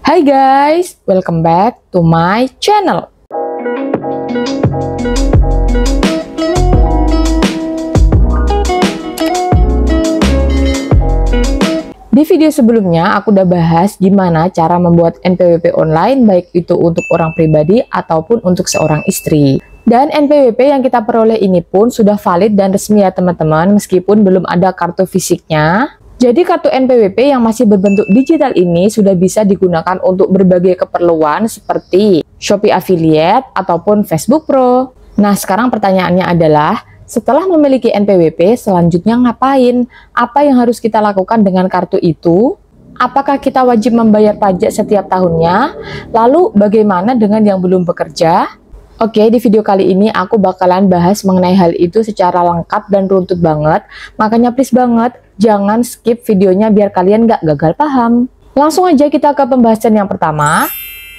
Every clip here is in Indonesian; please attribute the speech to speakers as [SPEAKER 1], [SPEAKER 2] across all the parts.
[SPEAKER 1] Hai guys, welcome back to my channel. Di video sebelumnya aku udah bahas gimana cara membuat NPWP online, baik itu untuk orang pribadi ataupun untuk seorang istri. Dan NPWP yang kita peroleh ini pun sudah valid dan resmi ya teman-teman, meskipun belum ada kartu fisiknya. Jadi kartu NPWP yang masih berbentuk digital ini sudah bisa digunakan untuk berbagai keperluan seperti Shopee Affiliate ataupun Facebook Pro. Nah, sekarang pertanyaannya adalah, setelah memiliki NPWP, selanjutnya ngapain? Apa yang harus kita lakukan dengan kartu itu? Apakah kita wajib membayar pajak setiap tahunnya? Lalu bagaimana dengan yang belum bekerja? Oke, di video kali ini aku bakalan bahas mengenai hal itu secara lengkap dan runtut banget. Makanya please banget, jangan skip videonya biar kalian gak gagal paham. Langsung aja kita ke pembahasan yang pertama.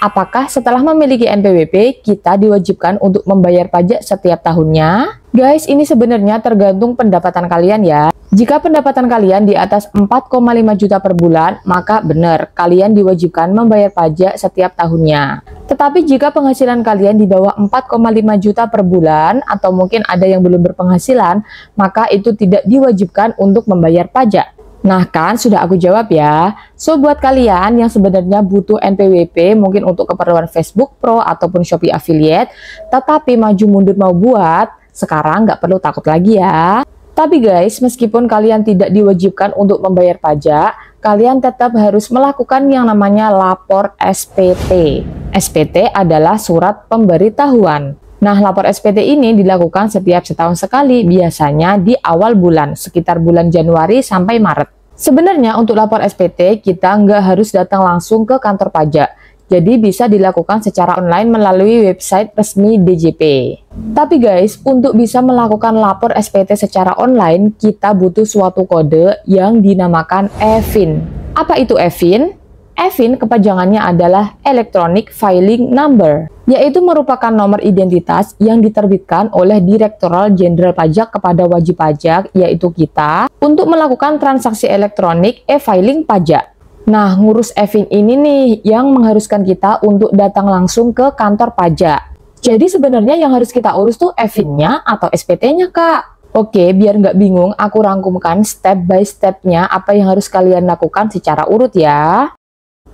[SPEAKER 1] Apakah setelah memiliki NPWP, kita diwajibkan untuk membayar pajak setiap tahunnya? Guys, ini sebenarnya tergantung pendapatan kalian ya. Jika pendapatan kalian di atas 4,5 juta per bulan, maka benar, kalian diwajibkan membayar pajak setiap tahunnya. Tetapi jika penghasilan kalian di bawah 4,5 juta per bulan, atau mungkin ada yang belum berpenghasilan, maka itu tidak diwajibkan untuk membayar pajak. Nah kan, sudah aku jawab ya. So, buat kalian yang sebenarnya butuh NPWP, mungkin untuk keperluan Facebook Pro ataupun Shopee Affiliate, tetapi maju mundur mau buat, sekarang nggak perlu takut lagi ya. Tapi guys, meskipun kalian tidak diwajibkan untuk membayar pajak, kalian tetap harus melakukan yang namanya lapor SPT. SPT adalah surat pemberitahuan. Nah, lapor SPT ini dilakukan setiap setahun sekali, biasanya di awal bulan, sekitar bulan Januari sampai Maret. Sebenarnya untuk lapor SPT, kita nggak harus datang langsung ke kantor pajak. Jadi bisa dilakukan secara online melalui website resmi DJP. Tapi guys, untuk bisa melakukan lapor SPT secara online, kita butuh suatu kode yang dinamakan EFIN. Apa itu EFIN? EFIN kepanjangannya adalah Electronic Filing Number, yaitu merupakan nomor identitas yang diterbitkan oleh Direktorat Jenderal Pajak kepada wajib pajak, yaitu kita, untuk melakukan transaksi elektronik e-filing pajak. Nah, ngurus EFIN ini nih yang mengharuskan kita untuk datang langsung ke kantor pajak. Jadi sebenarnya yang harus kita urus tuh EFIN-nya atau SPT-nya, Kak. Oke, biar nggak bingung, aku rangkumkan step by step-nya apa yang harus kalian lakukan secara urut ya.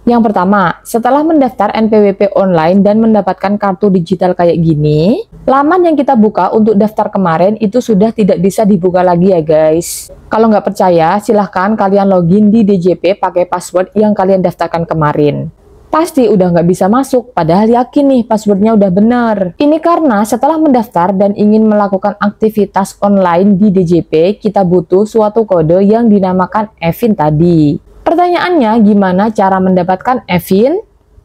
[SPEAKER 1] Yang pertama, setelah mendaftar NPWP online dan mendapatkan kartu digital kayak gini, laman yang kita buka untuk daftar kemarin itu sudah tidak bisa dibuka lagi ya guys. Kalau nggak percaya, silahkan kalian login di DJP pakai password yang kalian daftarkan kemarin. Pasti udah nggak bisa masuk, padahal yakin nih passwordnya udah bener. Ini karena setelah mendaftar dan ingin melakukan aktivitas online di DJP, kita butuh suatu kode yang dinamakan EFIN tadi. Pertanyaannya, gimana cara mendapatkan EFIN?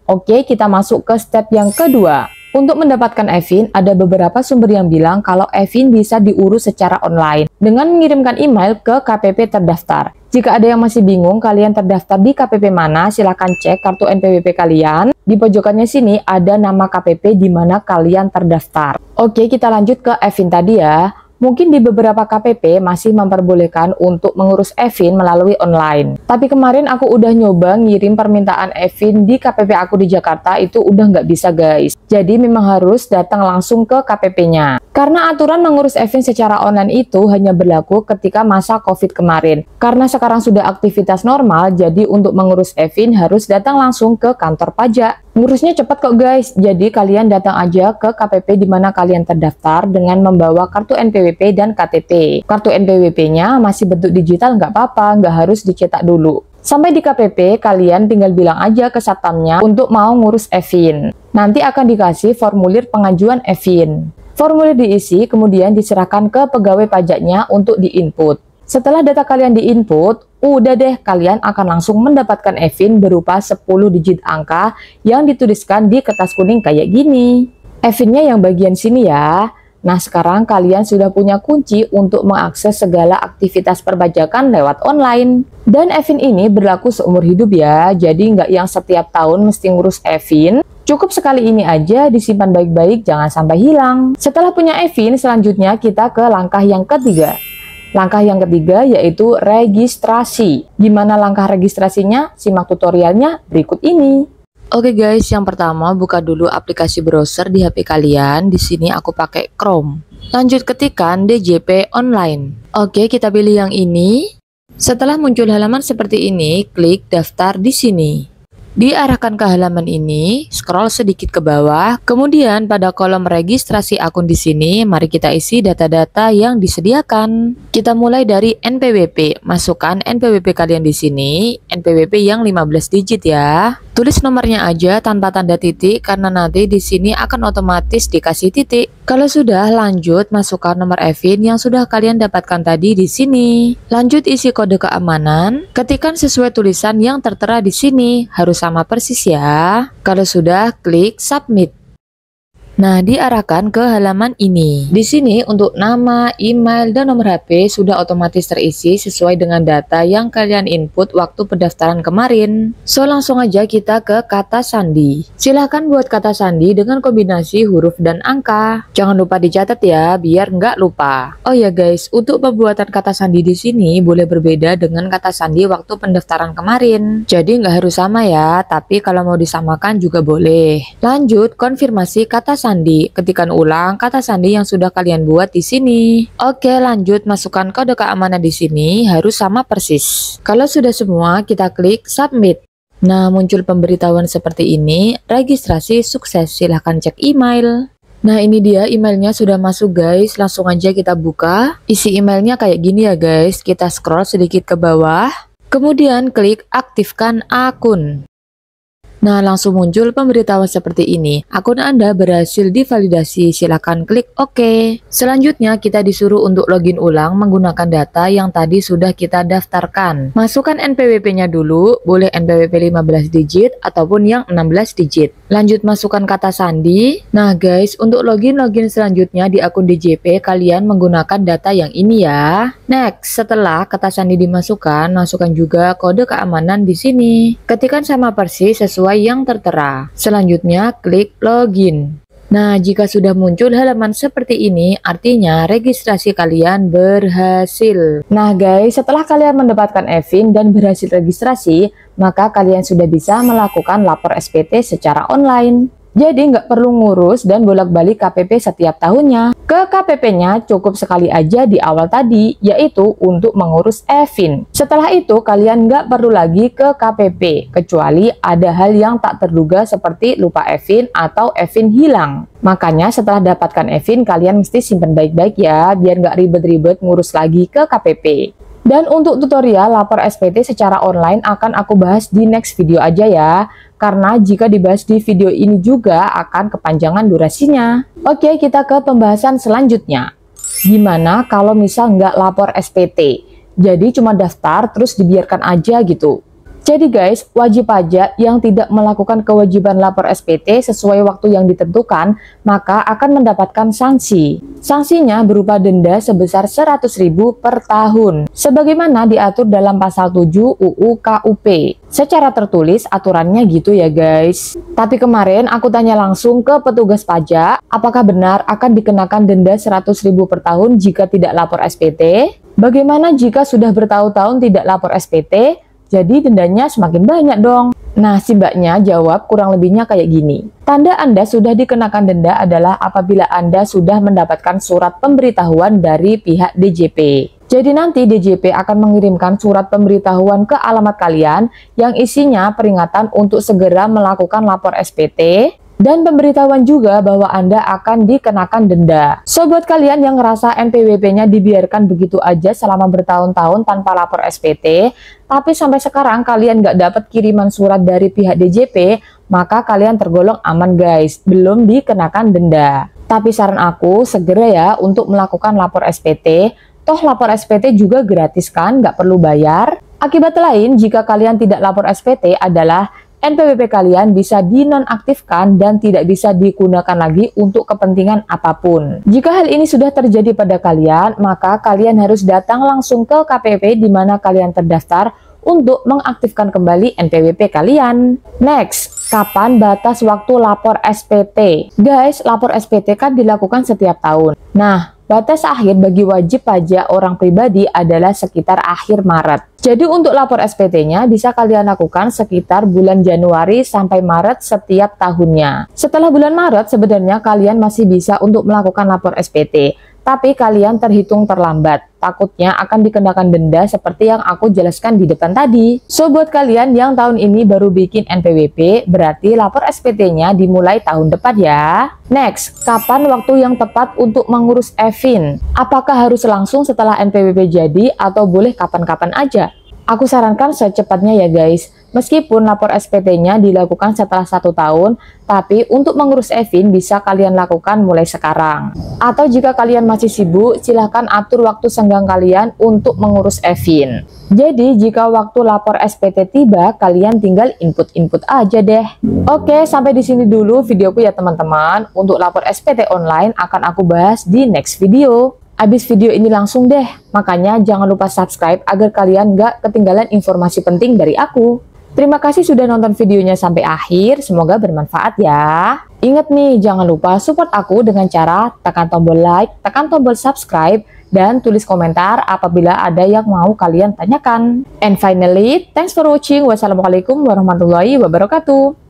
[SPEAKER 1] Oke, kita masuk ke step yang kedua. Untuk mendapatkan EFIN, ada beberapa sumber yang bilang kalau EFIN bisa diurus secara online dengan mengirimkan email ke KPP terdaftar. Jika ada yang masih bingung kalian terdaftar di KPP mana, silahkan cek kartu NPWP kalian. Di pojokannya sini ada nama KPP di mana kalian terdaftar. Oke, kita lanjut ke EFIN tadi ya. Mungkin di beberapa KPP masih memperbolehkan untuk mengurus EFIN melalui online. Tapi kemarin aku udah nyoba ngirim permintaan EFIN di KPP aku di Jakarta, itu udah nggak bisa guys. Jadi memang harus datang langsung ke KPP-nya. Karena aturan mengurus EFIN secara online itu hanya berlaku ketika masa COVID kemarin. Karena sekarang sudah aktivitas normal, jadi untuk mengurus EFIN harus datang langsung ke kantor pajak. Ngurusnya cepat kok guys, jadi kalian datang aja ke KPP di mana kalian terdaftar dengan membawa kartu NPWP dan KTP. Kartu NPWP-nya masih bentuk digital nggak apa-apa, nggak harus dicetak dulu. Sampai di KPP, kalian tinggal bilang aja ke satpamnya untuk mau ngurus EFIN. Nanti akan dikasih formulir pengajuan EFIN. Formulir diisi, kemudian diserahkan ke pegawai pajaknya untuk diinput. Setelah data kalian diinput, udah deh kalian akan langsung mendapatkan EFIN berupa 10 digit angka yang dituliskan di kertas kuning kayak gini. EFIN-nya yang bagian sini ya. Nah, sekarang kalian sudah punya kunci untuk mengakses segala aktivitas perpajakan lewat online. Dan EFIN ini berlaku seumur hidup ya, jadi nggak yang setiap tahun mesti ngurus EFIN. Cukup sekali ini aja, disimpan baik-baik, jangan sampai hilang. Setelah punya EFIN, selanjutnya kita ke langkah yang ketiga. Langkah yang ketiga yaitu registrasi. Gimana langkah registrasinya? Simak tutorialnya berikut ini. Oke guys, yang pertama buka dulu aplikasi browser di HP kalian. Di sini aku pakai Chrome. Lanjut ketikkan DJP Online. Oke, kita pilih yang ini. Setelah muncul halaman seperti ini, klik daftar di sini. Diarahkan ke halaman ini, scroll sedikit ke bawah, kemudian pada kolom registrasi akun di sini, mari kita isi data-data yang disediakan. Kita mulai dari NPWP, masukkan NPWP kalian di sini, NPWP yang 15 digit ya. Tulis nomornya aja tanpa tanda titik karena nanti di sini akan otomatis dikasih titik. Kalau sudah, lanjut masukkan nomor EVIN yang sudah kalian dapatkan tadi di sini. Lanjut isi kode keamanan, ketikkan sesuai tulisan yang tertera di sini, harus sama persis ya. Kalau sudah, klik submit. Nah, diarahkan ke halaman ini. Di sini untuk nama, email, dan nomor HP sudah otomatis terisi sesuai dengan data yang kalian input waktu pendaftaran kemarin. So, langsung aja kita ke kata sandi. Silahkan buat kata sandi dengan kombinasi huruf dan angka. Jangan lupa dicatat ya, biar nggak lupa. Oh ya guys, untuk pembuatan kata sandi di sini boleh berbeda dengan kata sandi waktu pendaftaran kemarin. Jadi nggak harus sama ya, tapi kalau mau disamakan juga boleh. Lanjut, konfirmasi kata sandi. Ketikkan ulang kata sandi yang sudah kalian buat di sini. Oke, lanjut masukkan kode keamanan di sini harus sama persis. Kalau sudah semua, kita klik submit. Nah, muncul pemberitahuan seperti ini, registrasi sukses, silahkan cek email. Nah, ini dia emailnya sudah masuk guys, langsung aja kita buka. Isi emailnya kayak gini ya guys, kita scroll sedikit ke bawah, kemudian klik aktifkan akun. Nah, langsung muncul pemberitahuan seperti ini. Akun Anda berhasil divalidasi, silakan klik OK. Selanjutnya, kita disuruh untuk login ulang menggunakan data yang tadi sudah kita daftarkan. Masukkan NPWP-nya dulu, boleh NPWP 15 digit ataupun yang 16 digit. Lanjut masukkan kata sandi. Nah guys, untuk login selanjutnya di akun DJP, kalian menggunakan data yang ini ya. Next, setelah kata sandi dimasukkan, masukkan juga kode keamanan di sini. Ketikkan sama persis sesuai yang tertera. Selanjutnya klik login. Nah, jika sudah muncul halaman seperti ini, artinya registrasi kalian berhasil. Nah guys, setelah kalian mendapatkan EVIN dan berhasil registrasi, maka kalian sudah bisa melakukan lapor SPT secara online. Jadi nggak perlu ngurus dan bolak-balik KPP setiap tahunnya. Ke KPP-nya cukup sekali aja di awal tadi, yaitu untuk mengurus EVIN. Setelah itu kalian nggak perlu lagi ke KPP, kecuali ada hal yang tak terduga seperti lupa EVIN atau EVIN hilang. Makanya setelah dapatkan EVIN, kalian mesti simpan baik-baik ya, biar nggak ribet-ribet ngurus lagi ke KPP. Dan untuk tutorial lapor SPT secara online akan aku bahas di next video aja ya. Karena jika dibahas di video ini juga akan kepanjangan durasinya. Oke, kita ke pembahasan selanjutnya. Gimana kalau misal nggak lapor SPT? Jadi cuma daftar terus dibiarkan aja gitu. Jadi guys, wajib pajak yang tidak melakukan kewajiban lapor SPT sesuai waktu yang ditentukan, maka akan mendapatkan sanksi. Sanksinya berupa denda sebesar 100.000 per tahun, sebagaimana diatur dalam pasal 7 UU KUP. Secara tertulis aturannya gitu ya guys. Tapi kemarin aku tanya langsung ke petugas pajak, apakah benar akan dikenakan denda 100.000 per tahun jika tidak lapor SPT? Bagaimana jika sudah bertahun-tahun tidak lapor SPT? Jadi dendanya semakin banyak dong. Nah, si mbaknya jawab kurang lebihnya kayak gini. Tanda Anda sudah dikenakan denda adalah apabila Anda sudah mendapatkan surat pemberitahuan dari pihak DJP. Jadi nanti DJP akan mengirimkan surat pemberitahuan ke alamat kalian yang isinya peringatan untuk segera melakukan lapor SPT. Dan pemberitahuan juga bahwa Anda akan dikenakan denda. So, buat kalian yang ngerasa NPWP-nya dibiarkan begitu aja selama bertahun-tahun tanpa lapor SPT, tapi sampai sekarang kalian nggak dapat kiriman surat dari pihak DJP, maka kalian tergolong aman guys, belum dikenakan denda. Tapi saran aku, segera ya untuk melakukan lapor SPT. Toh lapor SPT juga gratis kan, nggak perlu bayar. Akibat lain jika kalian tidak lapor SPT adalah NPWP kalian bisa dinonaktifkan dan tidak bisa digunakan lagi untuk kepentingan apapun. Jika hal ini sudah terjadi pada kalian, maka kalian harus datang langsung ke KPP di mana kalian terdaftar untuk mengaktifkan kembali NPWP kalian. Next, kapan batas waktu lapor SPT? Guys, lapor SPT kan dilakukan setiap tahun. Nah, Batas akhir bagi wajib pajak orang pribadi adalah sekitar akhir Maret. Jadi untuk lapor SPT-nya bisa kalian lakukan sekitar bulan Januari sampai Maret setiap tahunnya. Setelah bulan Maret sebenarnya kalian masih bisa untuk melakukan lapor SPT. Tapi kalian terhitung terlambat, takutnya akan dikenakan denda seperti yang aku jelaskan di depan tadi. So buat kalian yang tahun ini baru bikin NPWP, berarti lapor SPT-nya dimulai tahun depan ya. Next, kapan waktu yang tepat untuk mengurus e-fin? Apakah harus langsung setelah NPWP jadi atau boleh kapan-kapan aja? Aku sarankan secepatnya ya guys. Meskipun lapor SPT-nya dilakukan setelah 1 tahun, tapi untuk mengurus e-fin bisa kalian lakukan mulai sekarang. Atau jika kalian masih sibuk, silahkan atur waktu senggang kalian untuk mengurus e-fin. Jadi jika waktu lapor SPT tiba, kalian tinggal input-input aja deh. Oke, sampai di sini dulu videoku ya teman-teman. Untuk lapor SPT online akan aku bahas di next video. Habis video ini langsung deh, makanya jangan lupa subscribe agar kalian gak ketinggalan informasi penting dari aku. Terima kasih sudah nonton videonya sampai akhir, semoga bermanfaat ya. Ingat nih, jangan lupa support aku dengan cara tekan tombol like, tekan tombol subscribe, dan tulis komentar apabila ada yang mau kalian tanyakan. And finally, thanks for watching. Wassalamualaikum warahmatullahi wabarakatuh.